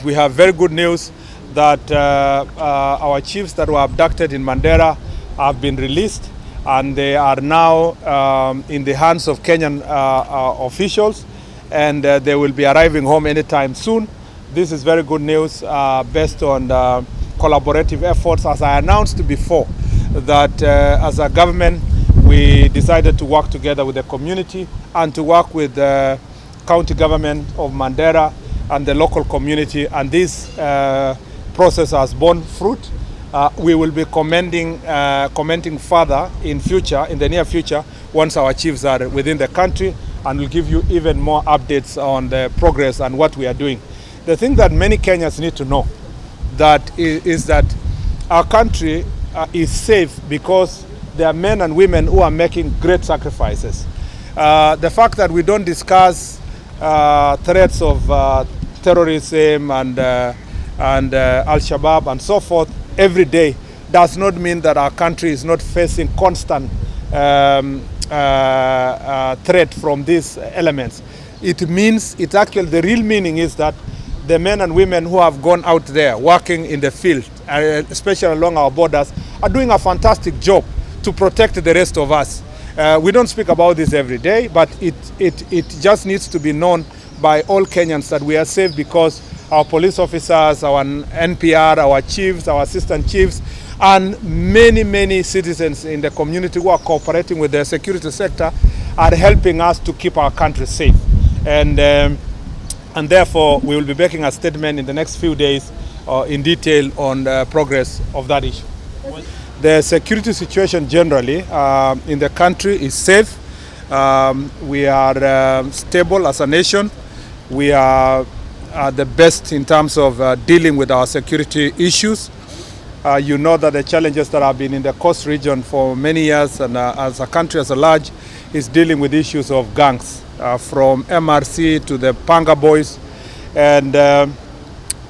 we have very good news that our chiefs that were abducted in Mandera have been released, and they are now in the hands of Kenyan officials, and they will be arriving home anytime soon. This is very good news based on collaborative efforts. As I announced before, that as a government, we decided to work together with the community and to work with the county government of Mandera and the local community, and this process has borne fruit. We will be commenting further in the near future, once our chiefs are within the country, and we'll give you even more updates on the progress and what we are doing. The thing that many Kenyans need to know is that our country is safe because there are men and women who are making great sacrifices. The fact that we don't discuss threats of terrorism and Al-Shabaab and so forth every day does not mean that our country is not facing constant threat from these elements. It means, the real meaning is that the men and women who have gone out there working in the field, especially along our borders, are doing a fantastic job to protect the rest of us. We don't speak about this every day, but it just needs to be known by all Kenyans that we are safe because our police officers, our NPR, our chiefs, our assistant chiefs, and many citizens in the community who are cooperating with the security sector are helping us to keep our country safe. And therefore, we will be making a statement in the next few days in detail on the progress of that issue. The security situation generally in the country is safe. We are stable as a nation. We are the best in terms of dealing with our security issues. You know that the challenges that have been in the coast region for many years, and as a country as a large, is dealing with issues of gangs, from MRC to the Panga boys. And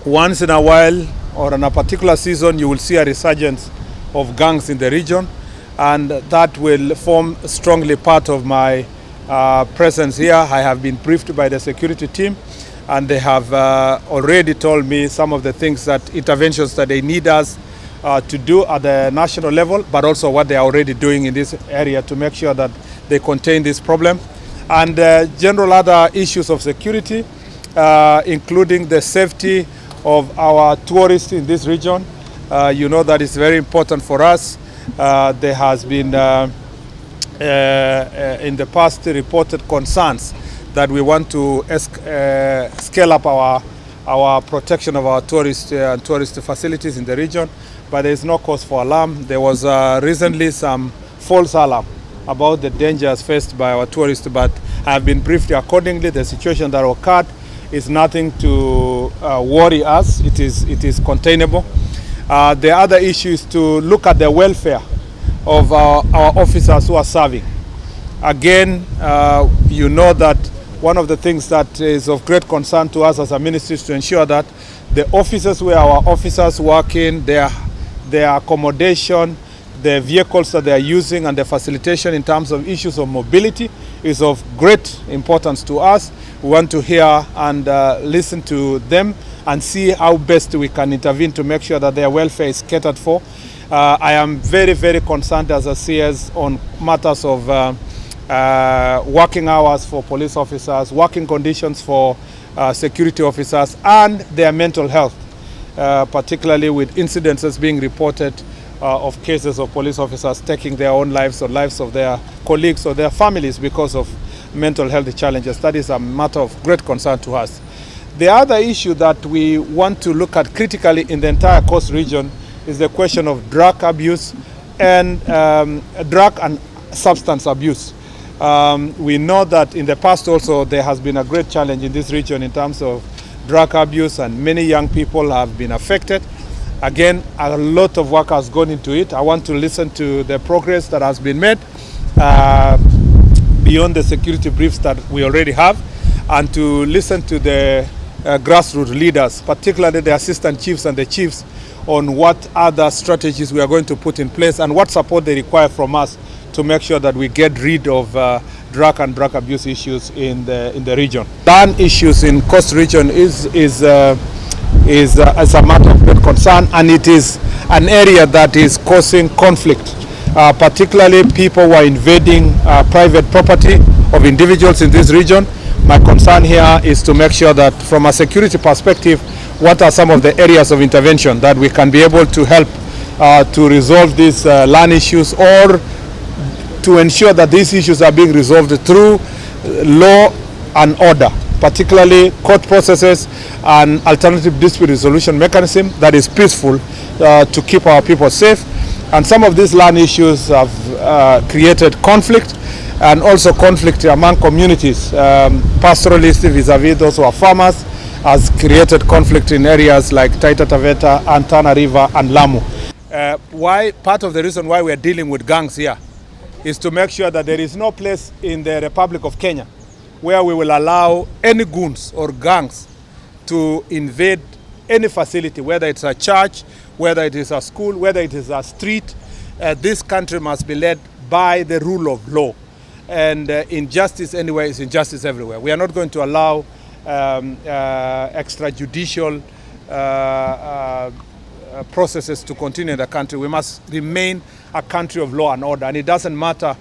once in a while, or in a particular season, you will see a resurgence of gangs in the region, and that will form strongly part of my presence here. I have been briefed by the security team, and they have already told me some of the things, that interventions that they need us to do at the national level, but also what they are already doing in this area to make sure that they contain this problem. And general other issues of security, including the safety of our tourists in this region. You know that is very important for us. There has been in the past reported concerns that we want to scale up our protection of our tourist facilities in the region, but there is no cause for alarm. There was recently some false alarm about the dangers faced by our tourists, but I have been briefed accordingly. The situation that occurred is nothing to worry us. It is containable. The other issue is to look at the welfare of our officers who are serving. Again, you know that one of the things that is of great concern to us as a ministry is to ensure that the offices where our officers work in, their accommodation, the vehicles that they are using, and the facilitation in terms of issues of mobility is of great importance to us. We want to hear and listen to them and see how best we can intervene to make sure that their welfare is catered for. I am very concerned as a CS on matters of working hours for police officers, working conditions for security officers, and their mental health, particularly with incidences being reported of cases of police officers taking their own lives or lives of their colleagues or their families because of mental health challenges. That is a matter of great concern to us. The other issue that we want to look at critically in the entire coast region is the question of drug abuse and drug and substance abuse. We know that in the past also there has been a great challenge in this region in terms of drug abuse, and many young people have been affected. Again, a lot of work has gone into it. I want to listen to the progress that has been made beyond the security briefs that we already have, and to listen to the grassroots leaders, particularly the assistant chiefs and the chiefs, on what other strategies we are going to put in place and what support they require from us to make sure that we get rid of drug and drug abuse issues in the region. Land issues in coast region is is a matter of great concern, and it is an area that is causing conflict, particularly people who are invading private property of individuals in this region. My concern here is to make sure that from a security perspective, what are some of the areas of intervention that we can be able to help to resolve these land issues, or to ensure that these issues are being resolved through law and order, particularly court processes and alternative dispute resolution mechanism that is peaceful to keep our people safe. And some of these land issues have created conflict, and also conflict among communities. Pastoralists vis-a-vis those who are farmers has created conflict in areas like Taita Taveta and Tana River and Lamu. Part of the reason why we are dealing with gangs here is to make sure that there is no place in the Republic of Kenya where we will allow any goons or gangs to invade any facility, whether it's a church, whether it is a school, whether it is a street. This country must be led by the rule of law. And injustice anywhere is injustice everywhere. We are not going to allow extrajudicial processes to continue in the country. We must remain a country of law and order, and it doesn't matter.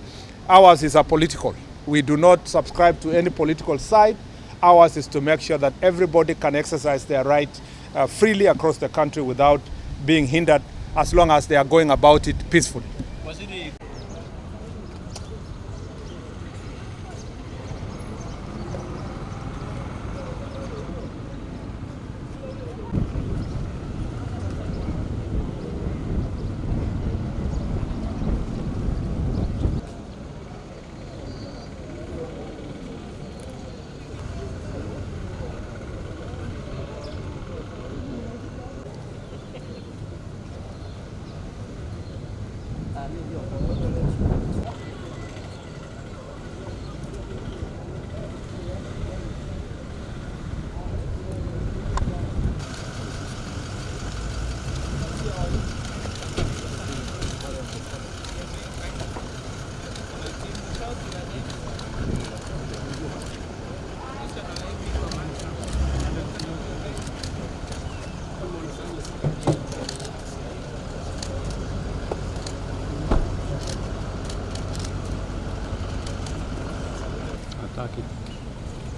Ours is apolitical. We do not subscribe to any political side. Ours is to make sure that everybody can exercise their right freely across the country without being hindered, as long as they are going about it peacefully.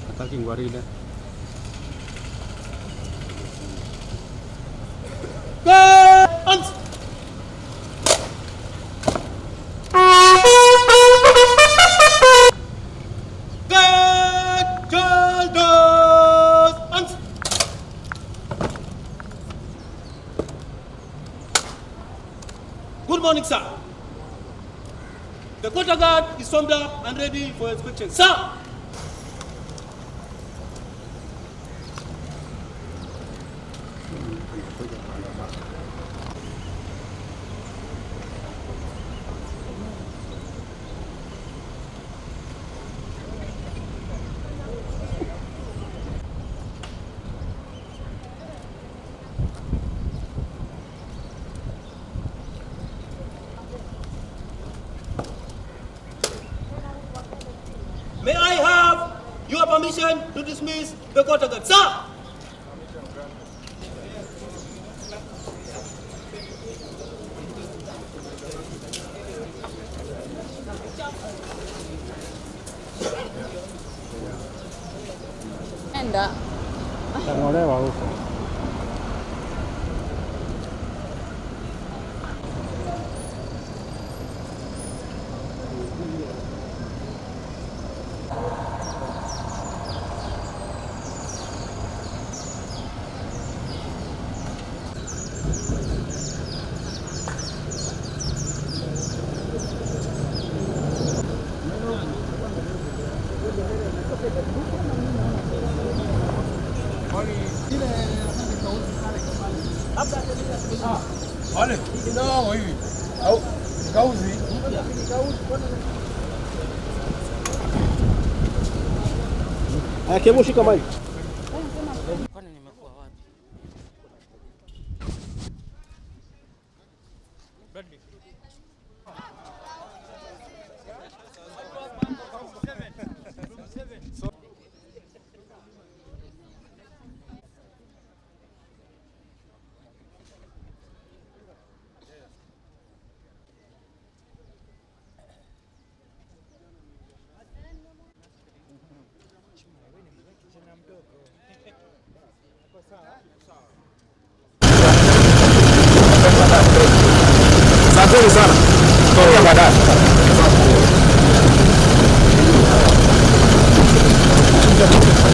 Attacking Warila. Good morning, sir. The quarter guard is formed up and ready for inspection. Sir! May I have your permission to dismiss the quarter guard? Sir! Olha, não, aí. Gauzinho. Aqui é mochila mais. Asanteni sana. Tutaongea baadaye.